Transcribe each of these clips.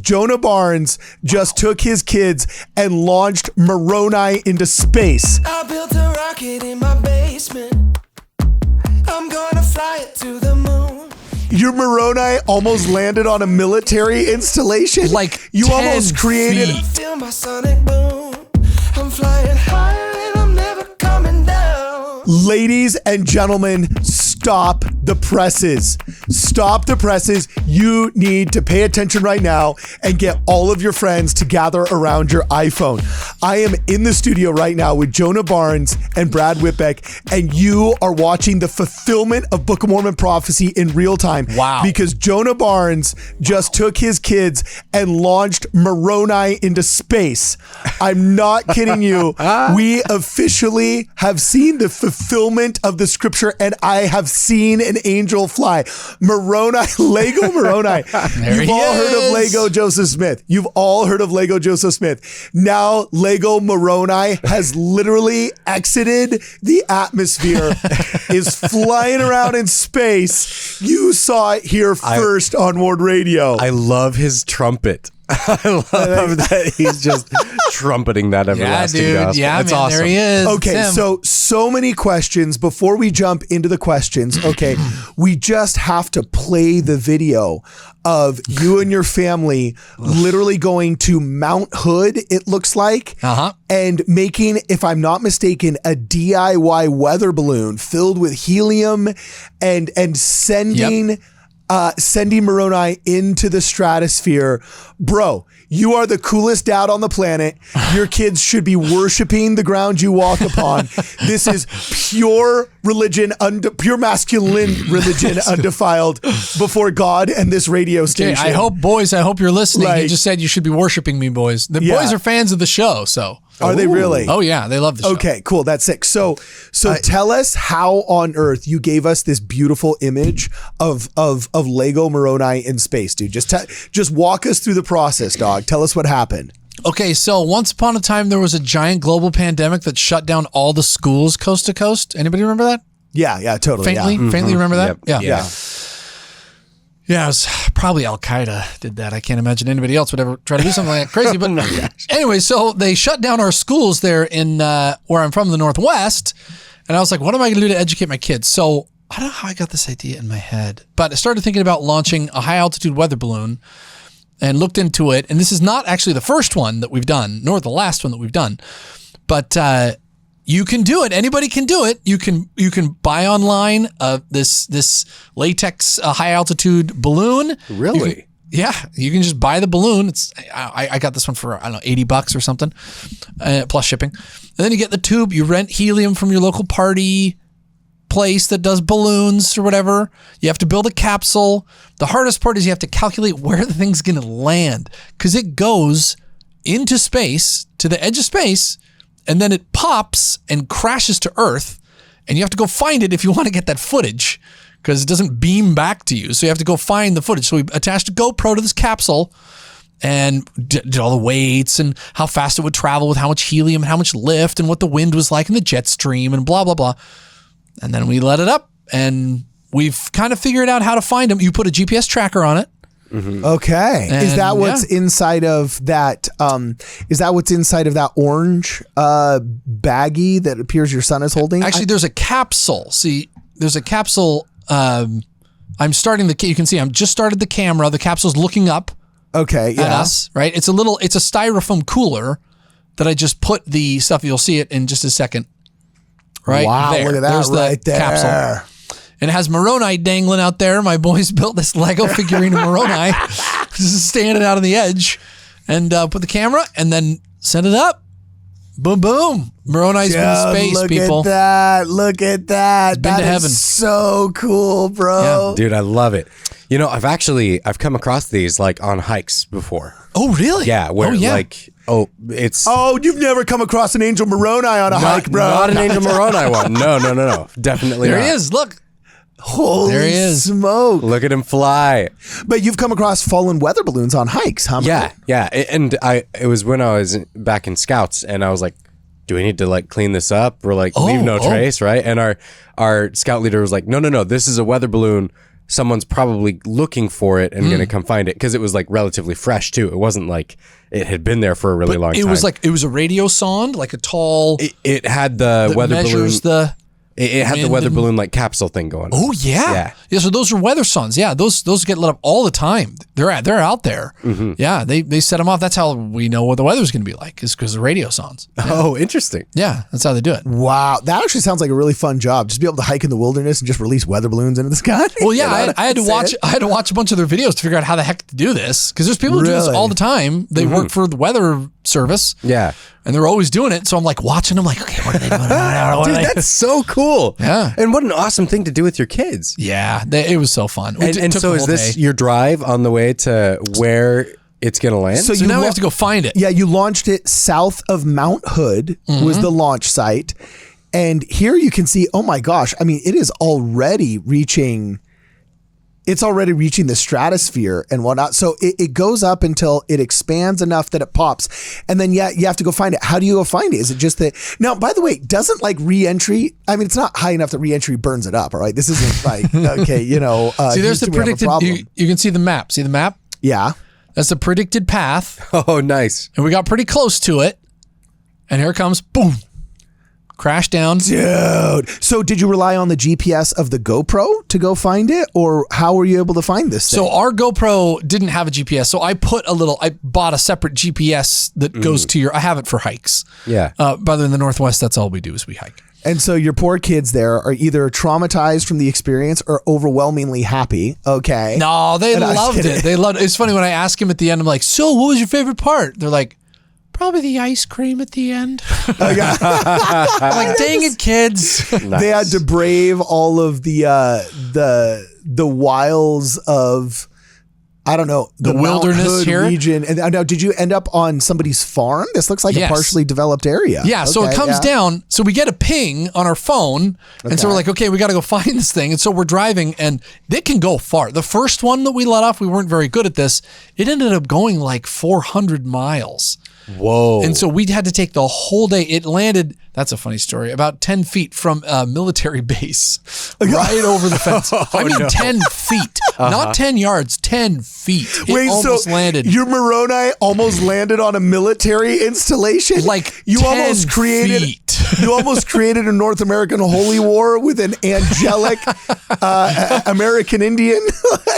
Jonah Barnes just took his kids and launched Moroni into space. I built a rocket in my basement. I'm gonna fly it to the moon. Your Moroni almost landed on a military installation. Like you 10 almost created. feet. Feel my sonic boom. I'm flying higher and I'm never coming down. Ladies and gentlemen, stop the presses. Stop the presses. You need to pay attention right now and get all of your friends to gather around your iPhone. I am in the studio right now with Jonah Barnes and Brad Whitbeck, and you are watching the fulfillment of Book of Mormon prophecy in real time. Wow. Because Jonah Barnes just took his kids and launched Moroni into space. I'm not kidding you. We officially have seen the fulfillment of the scripture, and I have seen an angel fly. Moroni, Lego Moroni. You've all heard of Lego Joseph Smith. You've all heard of Lego Joseph Smith. Now Lego Moroni has literally exited the atmosphere, is flying around in space. You saw it here first on Ward Radio. I love his trumpet. I love that he's just trumpeting that everlasting gospel. Yeah, it's man, awesome. there he is. Okay, so many questions. Before we jump into the questions, okay, we just have to play the video of you and your family literally going to Mount Hood, it looks like, and making, if I'm not mistaken, a DIY weather balloon filled with helium and sending... sending Moroni into the stratosphere. Bro, you are the coolest dad on the planet. Your kids should be worshiping the ground you walk upon. This is pure religion, pure masculine religion, undefiled before God and this radio station. Okay, I hope you're listening. Like, you just said you should be worshiping me, boys. The boys are fans of the show, so. Are they really? Oh yeah, they love the show. Okay, cool. That's sick. So tell us how on earth you gave us this beautiful image of Lego Moroni in space, dude. Just walk us through the process, dog. Tell us what happened. Okay, so once upon a time there was a giant global pandemic that shut down all the schools coast to coast. Anybody remember that? Yeah, totally. Faintly remember that? Yep. Yeah. Yeah, it was probably Al-Qaeda did that. I can't imagine anybody else would ever try to do something like that crazy. But anyway, so they shut down our schools there in where I'm from, the Northwest. And I was like, what am I going to do to educate my kids? So I don't know how I got this idea in my head, but I started thinking about launching a high altitude weather balloon and looked into it. And this is not actually the first one that we've done, nor the last one that we've done. But you can do it. Anybody can do it. You can buy online this latex high altitude balloon. Really? You can just buy the balloon. I got this one for, I don't know, $80 or something, plus shipping. And then you get the tube. You rent helium from your local party place that does balloons or whatever. You have to build a capsule. The hardest part is you have to calculate where the thing's going to land, because it goes into space, to the edge of space, and then it pops and crashes to Earth, and you have to go find it if you want to get that footage, because it doesn't beam back to you. So you have to go find the footage. So we attached a GoPro to this capsule and did all the weights and how fast it would travel with how much helium and how much lift and what the wind was like in the jet stream and blah, blah, blah. And then we let it up, and we've kind of figured out how to find them. You put a GPS tracker on it. Mm-hmm. Okay. And, is that what's inside of that? Is that what's inside of that orange baggie that appears your son is holding? Actually, there's a capsule. See, there's a capsule. I'm starting you can see I'm just started the camera. The capsule's looking up. Okay. Yeah. At us, right? It's a styrofoam cooler that I just put the stuff. You'll see it in just a second. Right. Wow. there. Look at that. There's right the there. Capsule. And it has Moroni dangling out there. My boys built this Lego figurine of Moroni, just standing out on the edge, and put the camera and then send it up. Boom, boom. Moroni's in space, people. Look at that. Been to heaven. So cool, bro. Yeah, dude, I love it. You know, I've come across these like on hikes before. Oh, really? Yeah. Where you've never come across an Angel Moroni on a hike, bro. Not an Angel Moroni one. No. Definitely there not. He is. Look. Holy there he is. Smoke. Look at him fly. But you've come across fallen weather balloons on hikes, huh? Yeah. And it was when I was back in Scouts, and I was like, do we need to like clean this up or like leave no trace, right? And our scout leader was like, no, this is a weather balloon someone's probably looking for it and going to come find it, because it was like relatively fresh too. It wasn't like it had been there for a really long time. It was a radio sonde, like a tall. It had the weather balloon. It had the weather balloon like capsule thing going. Oh yeah. So those are weather sondes. Yeah, those get lit up all the time. They're out there. Mm-hmm. Yeah, they set them off. That's how we know what the weather's going to be like, is because of radio sondes. Yeah. Oh, interesting. Yeah, that's how they do it. Wow, that actually sounds like a really fun job. Just be able to hike in the wilderness and just release weather balloons into the sky. Well, yeah, I had to watch a bunch of their videos to figure out how the heck to do this, because there's people who do this all the time. They work for the weather service. Yeah. And they're always doing it. So I'm like watching them like, okay, what are they doing? Dude, that's so cool. Yeah. And what an awesome thing to do with your kids. Yeah. It was so fun. And so is this your drive on the way to where it's going to land? So now we have to go find it. Yeah, you launched it south of Mount Hood was the launch site. And here you can see, oh my gosh, I mean, it is already reaching the stratosphere and whatnot. So it goes up until it expands enough that it pops. And then, you have to go find it. How do you go find it? Is it just that? Now, by the way, doesn't like re-entry, I mean, it's not high enough that re-entry burns it up, all right? This isn't like, okay, see, there's the predicted, you can see the map. See the map? Yeah. That's the predicted path. Oh, nice. And we got pretty close to it. And here it comes. Boom. Crash down. Dude. So did you rely on the GPS of the GoPro to go find it, or how were you able to find this thing? So our GoPro didn't have a GPS. So I bought a separate GPS that goes to I have it for hikes. Yeah. By the way, in the Northwest, that's all we do is we hike. And so your poor kids there are either traumatized from the experience or overwhelmingly happy. Okay. No, they loved it. They loved it. It's funny when I ask him at the end, I'm like, so what was your favorite part? They're like, probably the ice cream at the end. I'm like, dang it, kids. Nice. They had to brave all of the wiles of, I don't know, the wilderness Mount Hood here region. And now, did you end up on somebody's farm? This looks like a partially developed area. Yeah. So it comes down. So we get a ping on our phone. And so we're like, okay, we got to go find this thing. And so we're driving, and it can go far. The first one that we let off, we weren't very good at this. It ended up going like 400 miles. Whoa. And so we had to take the whole day. It landed, that's a funny story, about 10 feet from a military base, right over the fence. 10 feet, not 10 yards, 10 feet. It almost landed. Your Moroni almost landed on a military installation? Like you 10 almost created feet. You almost created a North American holy war with an angelic American Indian.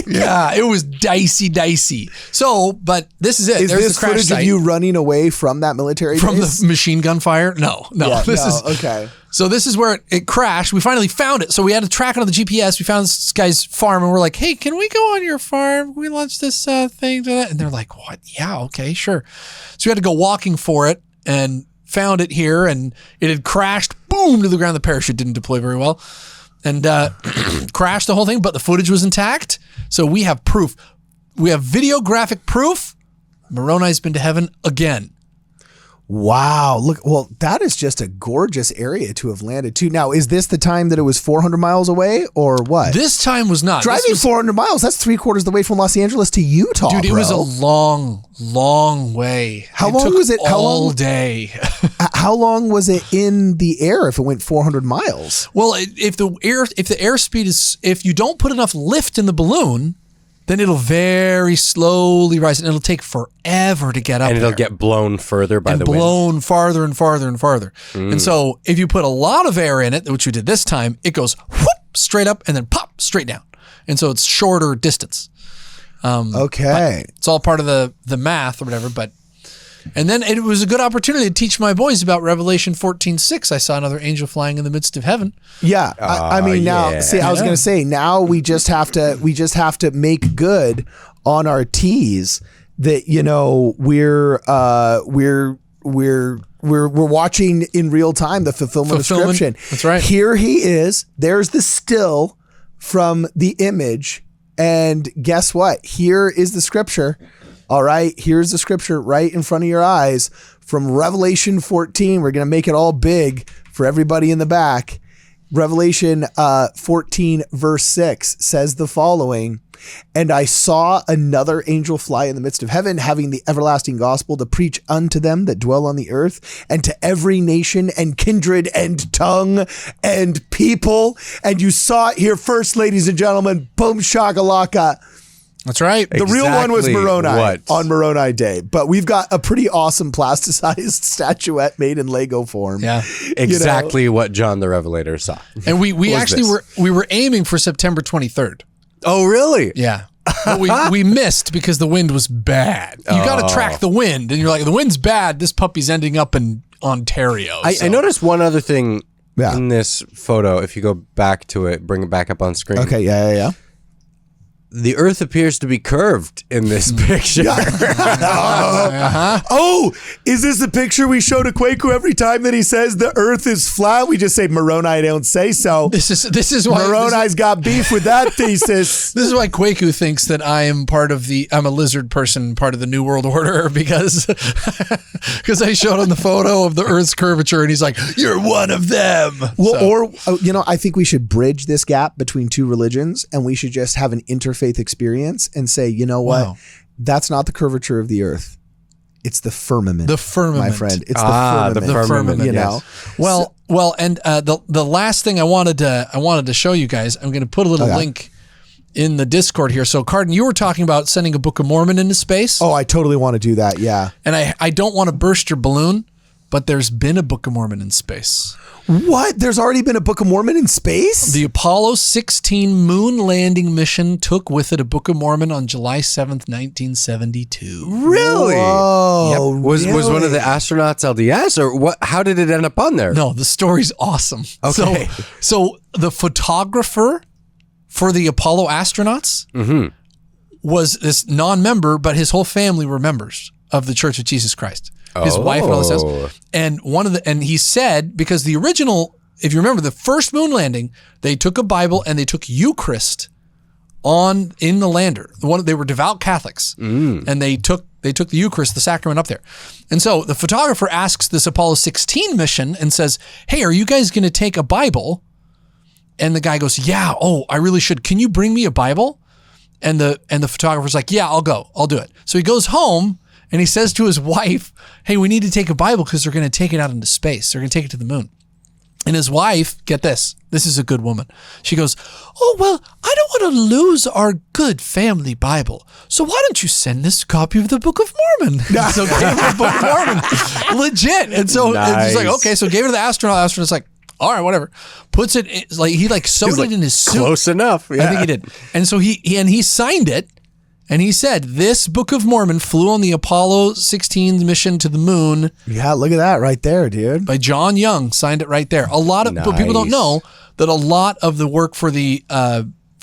Yeah, it was dicey. So, but this is it. Is There's this the crash footage site. of you running away from that military from base? the machine gun fire? No. Yeah, this is okay. So this is where it crashed. We finally found it. So we had to track it on the GPS. We found this guy's farm, and we're like, hey, can we go on your farm? Can we launch this thing to that? And they're like, what? Yeah, okay, sure. So we had to go walking for it and found it here, and it had crashed, boom, to the ground. The parachute didn't deploy very well, and crashed the whole thing, but the footage was intact. So we have proof. We have videographic proof. Moroni's been to heaven again. Wow. Look, well, that is just a gorgeous area to have landed to. Now, is this the time that it was 400 miles away or what? This time was not. Driving 400 miles, that's 3/4 of the way from Los Angeles to Utah, dude, it was a long way. How long was it? All day. How long was it in the air if it went 400 miles? Well, if the airspeed is, if you don't put enough lift in the balloon, then it'll very slowly rise, and it'll take forever to get up and it'll there. get blown further by the wind. Blown farther and farther and farther. And so if you put a lot of air in it, which we did this time, it goes whoop, straight up and then pop straight down. And so it's shorter distance. Okay. It's all part of the math or whatever, and then it was a good opportunity to teach my boys about Revelation 14:6. I saw another angel flying in the midst of heaven. Yeah. I mean, now, yeah. see, I was going to say, now we just have to make good on our T's that, you know, we're watching in real time the fulfillment of Scripture. That's right. Here he is. There's the still from the image. And guess what? Here is the Scripture. All right, here's the Scripture right in front of your eyes from Revelation 14. We're going to make it all big for everybody in the back. Revelation 14 verse 6 says the following, and I saw another angel fly in the midst of heaven, having the everlasting gospel to preach unto them that dwell on the earth, and to every nation and kindred and tongue and people. And you saw it here first, ladies and gentlemen. Boom shakalaka. That's right. The real one was Exactly Moroni what? on Moroni Day, but we've got a pretty awesome plasticized statuette made in Lego form. Yeah. Exactly what John the Revelator saw. And we was actually this? were aiming for September 23rd. Oh, really? Yeah. But we missed because the wind was bad. You got to track the wind, and you're like, the wind's bad. This puppy's ending up in Ontario. I noticed one other thing Yeah. in this photo. If you go back to it, bring it back up on screen. Okay, yeah. The earth appears to be curved in this picture. Oh, is this the picture we show to Kwaku every time that he says the earth is flat? We just say Moroni don't say so. This is why Moroni's got beef with that thesis. This is why Kwaku thinks that I'm a lizard person, part of the New World Order, because I showed him the photo of the Earth's curvature, and he's like, "You're one of them." Well, I think we should bridge this gap between two religions, and we should just have an interfaith experience and say, you know what? Wow. That's not the curvature of the earth. It's the firmament. The firmament. My friend. It's the firmament. You know. Well, and the last thing I wanted to show you guys, I'm going to put a little link in the Discord here. So, Cardin, you were talking about sending a Book of Mormon into space. Oh, I totally want to do that. Yeah. And I don't want to burst your balloon, but there's been a Book of Mormon in space. What? There's already been a Book of Mormon in space? The Apollo 16 moon landing mission took with it a Book of Mormon on July 7th, 1972. Really? Whoa, Was one of the astronauts LDS, or what? How did it end up on there? No, the story's awesome. Okay. So the photographer for the Apollo astronauts was this non-member, but his whole family were members of the Church of Jesus Christ. His wife and all this stuff. And he said, because the original, if you remember, the first moon landing, they took a Bible and they took Eucharist in the lander. They were devout Catholics, and they took the Eucharist, the sacrament, up there. And so the photographer asks this Apollo 16 mission and says, "Hey, are you guys going to take a Bible?" And the guy goes, "Yeah. Oh, I really should. Can you bring me a Bible?" And the photographer's like, "Yeah, I'll go. I'll do it." So he goes home. And he says to his wife, "Hey, we need to take a Bible because they're going to take it out into space. They're going to take it to the moon." And his wife, get this is a good woman. She goes, "Oh, well, I don't want to lose our good family Bible. So why don't you send this copy of the Book of Mormon?" So gave her the Book of Mormon. Legit. And so it's like, okay, so gave her to the astronaut. The astronaut's like, all right, whatever. Puts it, he sewed it in his suit. Close enough. Yeah. I think he did. And so he signed it. And he said, this Book of Mormon flew on the Apollo 16 mission to the moon. Yeah, look at that right there, dude. By John Young, signed it right there. But people don't know that a lot of the work for the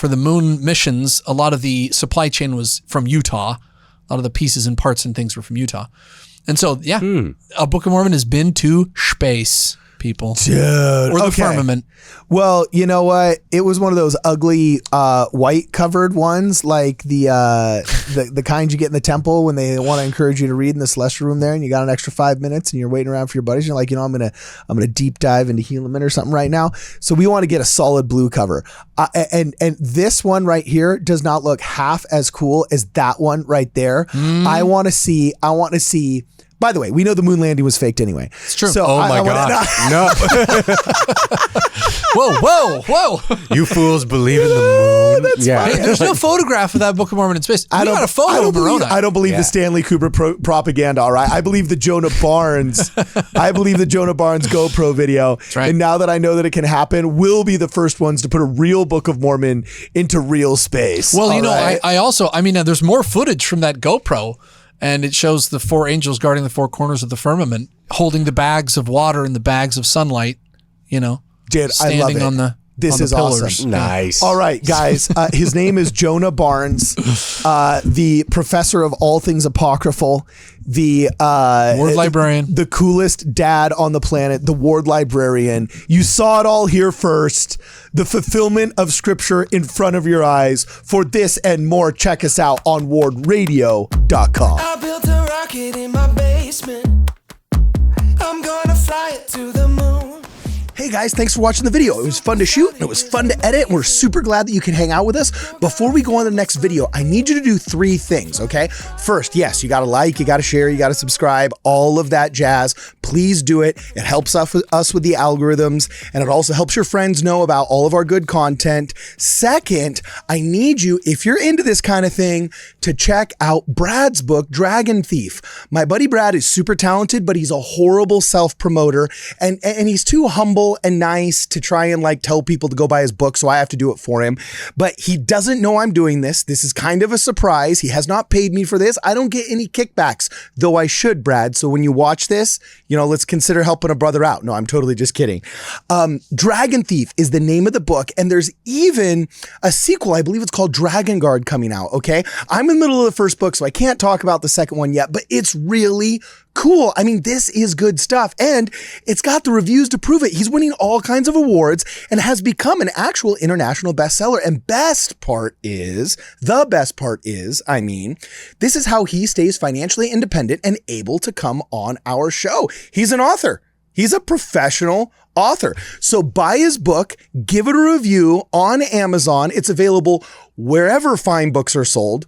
moon missions, a lot of the supply chain was from Utah. A lot of the pieces and parts and things were from Utah. And so, a Book of Mormon has been to space, people. Dude. Or the firmament. Well, you know what? It was one of those ugly white covered ones, like the kind you get in the temple when they want to encourage you to read in the celestial room there, and you got an extra 5 minutes and you're waiting around for your buddies. You're like, I'm gonna deep dive into Helaman or something right now. So we want to get a solid blue cover. And this one right here does not look half as cool as that one right there. I want to see. By the way, we know the moon landing was faked anyway. It's true. So my God. No. Whoa. You fools believe in the moon. That's Hey, there's no photograph of that Book of Mormon in space. I got a photo of Moroni. I don't believe the Stanley Kubrick propaganda, all right? I believe the Jonah Barnes. GoPro video. Right. And now that I know that it can happen, we'll be the first ones to put a real Book of Mormon into real space. Well, right? there's more footage from that GoPro. And it shows the four angels guarding the four corners of the firmament, holding the bags of water and the bags of sunlight, Dude, standing I love it. on the This is pillars. awesome. Nice. All right, guys. His name is Jonah Barnes, the professor of all things apocryphal, the Ward librarian, the coolest dad on the planet, the ward librarian. You saw it all here first. The fulfillment of scripture in front of your eyes. For this and more, check us out on wardradio.com. I built a rocket in my basement. I'm gonna fly it to the moon. Hey guys, thanks for watching the video. It was fun to shoot and it was fun to edit, and we're super glad that you can hang out with us. Before we go on to the next video, I need you to do 3 things, okay? First, yes, you gotta like, you gotta share, you gotta subscribe, all of that jazz. Please do it. It helps us with the algorithms, and it also helps your friends know about all of our good content. Second, I need you, if you're into this kind of thing, to check out Brad's book, Dragon Thief. My buddy Brad is super talented, but he's a horrible self-promoter, and he's too humble and nice to try and like tell people to go buy his book, so I have to do it for him. But he doesn't know I'm doing this. This is kind of a surprise. He has not paid me for this. I don't get any kickbacks, though I should, Brad. So when you watch this, let's consider helping a brother out. No, I'm totally just kidding. Dragon Thief is the name of the book, and there's even a sequel. I believe it's called Dragon Guard coming out, okay? I'm in the middle of the first book, so I can't talk about the second one yet, but it's really cool. I mean, this is good stuff, and it's got the reviews to prove it. He's winning all kinds of awards and has become an actual international bestseller. And the best part is, this is how he stays financially independent and able to come on our show. He's an author. He's a professional author. So buy his book, give it a review on Amazon. It's available wherever fine books are sold,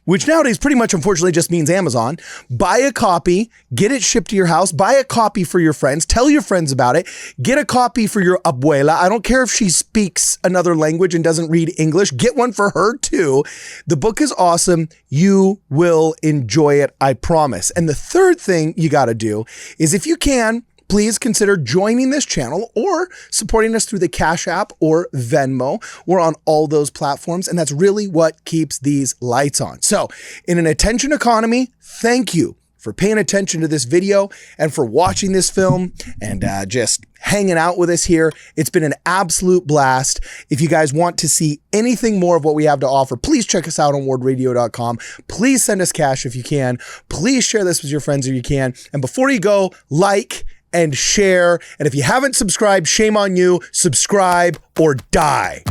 which nowadays pretty much unfortunately just means Amazon. Buy a copy, get it shipped to your house, buy a copy for your friends, tell your friends about it, get a copy for your abuela. I don't care if she speaks another language and doesn't read English, get one for her too. The book is awesome. You will enjoy it, I promise. And the third thing you got to do is, if you can, please consider joining this channel or supporting us through the Cash App or Venmo. We're on all those platforms, and that's really what keeps these lights on. So in an attention economy, thank you for paying attention to this video and for watching this film and just hanging out with us here. It's been an absolute blast. If you guys want to see anything more of what we have to offer, please check us out on wardradio.com. Please send us cash if you can. Please share this with your friends if you can. And before you go, like and share. And if you haven't subscribed, shame on you. Subscribe or die.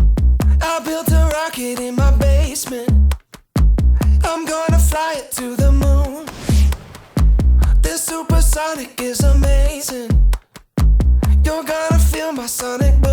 I built a rocket in my basement. I'm gonna fly it to the moon. This supersonic is amazing. You're gonna feel my sonic boom.